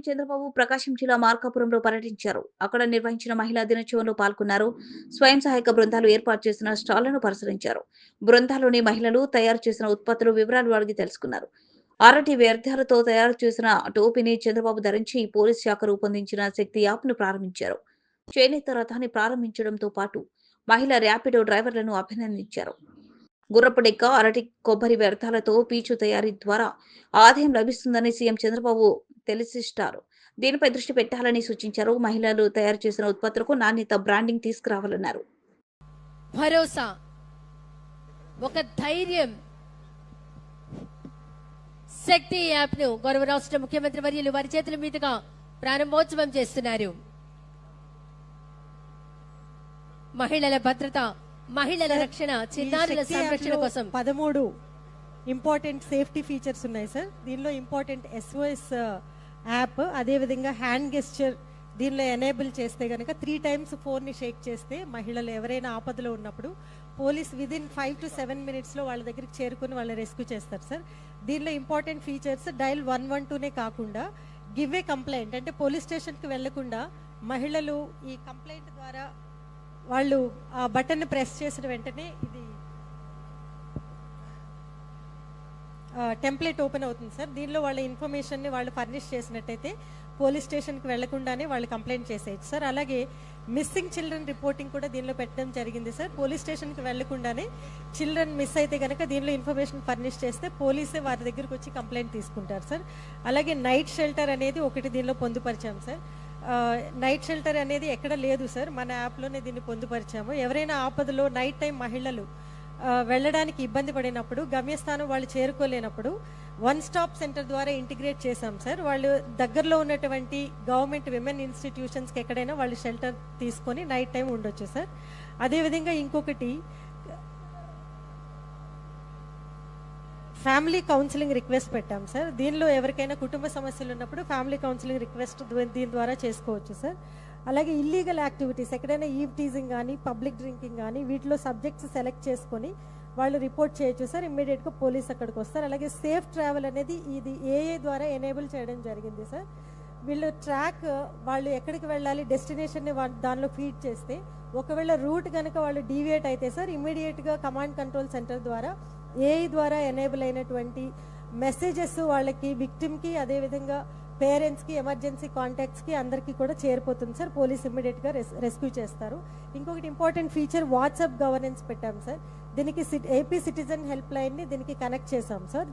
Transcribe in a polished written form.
చంద్రబాబు ప్రకాశం జిల్లా మార్కాపురంలో పర్యటించారు. అక్కడ నిర్వహించిన మహిళా దినోత్సవంలో పాల్గొన్నారు. స్వయం సహాయక బృందాలు ఏర్పాటు చేసిన స్టాళ్లను పరిశీలించారు. బృందాల్లోని మహిళలు తయారు చేసిన ఉత్పత్తులు వివరాలు అడిగి తెలుసుకున్నారు. అరటి వ్యర్థాలతో తయారు చేసిన టోపీని చంద్రబాబు ధరించి పోలీస్ శాఖ రూపొందించిన శక్తి యాప్ను ప్రారంభించారు. చేనేత రథాన్ని ప్రారంభించడంతో పాటు మహిళా ర్యాపిడో డ్రైవర్లను అభినందించారు. గుర్రపు డెక్క, అరటి కొబ్బరి వ్యర్థాలతో పీచు తయారీ ద్వారా ఆదాయం లభిస్తుందని సీఎం చంద్రబాబు తెలిసిస్తారు. దీనిపై దృష్టి పెట్టాలని సూచించారు. మహిళలు తయారు చేసిన ఉత్పత్తులకు నాణ్యత, బ్రాండింగ్ తీసుకురావాలన్నారు. భరోసా, ఒక ధైర్యం. శక్తి యాప్ ను గౌరవ రాష్ట్ర ముఖ్యమంత్రి వర్యులు వారి చేతుల మీదుగా ప్రారంభోత్సవం చేస్తున్నారు. మహిళల భద్రత, మహిళల రక్షణ, చిన్నారుల సంరక్షణ కోసం 13 ఇంపార్టెంట్ సేఫ్టీ ఫీచర్స్ ఉన్నాయి సార్. దీనిలో ఇంపార్టెంట్ SOS యాప్, అదేవిధంగా హ్యాండ్ గెస్చర్ దీనిలో ఎనేబుల్ చేస్తే కనుక 3 times ఫోన్ని షేక్ చేస్తే మహిళలు ఎవరైనా ఆపదలో ఉన్నప్పుడు పోలీస్ విదిన్ 5 to 7 minutesలో వాళ్ళ దగ్గరికి చేరుకుని వాళ్ళని రెస్క్యూ చేస్తారు సార్. దీనిలో ఇంపార్టెంట్ ఫీచర్స్ డైల్ 112నే కాకుండా గివ్ ఏ కంప్లైంట్, అంటే పోలీస్ స్టేషన్కి వెళ్లకుండా మహిళలు ఈ కంప్లైంట్ ద్వారా వాళ్ళు ఆ బటన్ ప్రెస్ చేసిన వెంటనే ఇది టెంప్లెట్ ఓపెన్ అవుతుంది సార్. దీనిలో వాళ్ళ ఇన్ఫర్మేషన్ని వాళ్ళు ఫర్నిష్ చేసినట్టయితే పోలీస్ స్టేషన్కి వెళ్లకుండానే వాళ్ళు కంప్లైంట్ చేసేయచ్చు సార్. అలాగే మిస్సింగ్ చిల్డ్రన్ రిపోర్టింగ్ కూడా దీనిలో పెట్టడం జరిగింది సార్. పోలీస్ స్టేషన్కి వెళ్లకుండానే చిల్డ్రన్ మిస్ అయితే కనుక దీనిలో ఇన్ఫర్మేషన్ ఫర్నిష్ చేస్తే పోలీసే వారి దగ్గరకు వచ్చి కంప్లైంట్ తీసుకుంటారు సార్. అలాగే నైట్ షెల్టర్ అనేది ఒకటి దీనిలో పొందుపరిచాం సార్. నైట్ షెల్టర్ అనేది ఎక్కడ లేదు సార్, మన యాప్లోనే దీన్ని పొందుపరిచాము. ఎవరైనా ఆపదలో నైట్ టైం మహిళలు వెళ్ళడానికి ఇబ్బంది పడినప్పుడు, గమ్యస్థానం వాళ్ళు చేరుకోలేనప్పుడు 1 stop సెంటర్ ద్వారా ఇంటిగ్రేట్ చేశాం సార్. వాళ్ళు దగ్గరలో ఉన్నటువంటి గవర్నమెంట్ విమెన్ ఇన్స్టిట్యూషన్స్కి ఎక్కడైనా వాళ్ళు షెల్టర్ తీసుకొని నైట్ టైం ఉండొచ్చు సార్. అదేవిధంగా ఇంకొకటి ఫ్యామిలీ కౌన్సిలింగ్ రిక్వెస్ట్ పెట్టాం సార్. దీనిలో ఎవరికైనా కుటుంబ సమస్యలు ఉన్నప్పుడు ఫ్యామిలీ కౌన్సిలింగ్ రిక్వెస్ట్ దీని ద్వారా చేసుకోవచ్చు సార్. అలాగే ఇల్లీగల్ యాక్టివిటీస్, ఎక్కడైనా ఈవ్ టీజింగ్ కానీ పబ్లిక్ డ్రింకింగ్ కానీ వీటిలో సబ్జెక్ట్స్ సెలెక్ట్ చేసుకొని వాళ్ళు రిపోర్ట్ చేయొచ్చు సార్. ఇమ్మీడియట్గా పోలీస్ అక్కడికి వస్తారు. అలాగే సేఫ్ ట్రావెల్ అనేది ఇది AA ద్వారా ఎనేబుల్ చేయడం జరిగింది సార్. వీళ్ళు ట్రాక్ వాళ్ళు ఎక్కడికి వెళ్ళాలి డెస్టినేషన్ని దానిలో ఫీడ్ చేస్తే ఒకవేళ రూట్ కనుక వాళ్ళు డీవియేట్ అయితే సార్ ఇమ్మీడియట్గా కమాండ్ కంట్రోల్ సెంటర్ ద్వారా AI ద్వారా ఎనేబుల్ అయినటువంటి మెసేజెస్ వాళ్ళకి, విక్టిమ్కి, అదేవిధంగా పేరెంట్స్కి, ఎమర్జెన్సీ కాంటాక్ట్స్కి అందరికీ కూడా చేరిపోతుంది సార్. పోలీస్ ఇమ్మీడియట్గా రెస్క్యూ చేస్తారు. ఇంకొకటి ఇంపార్టెంట్ ఫీచర్ వాట్సాప్ గవర్నెన్స్ పెట్టాం సార్. దీనికి AP సిటిజన్ హెల్ప్ లైన్ని దీనికి కనెక్ట్ చేసాం సార్.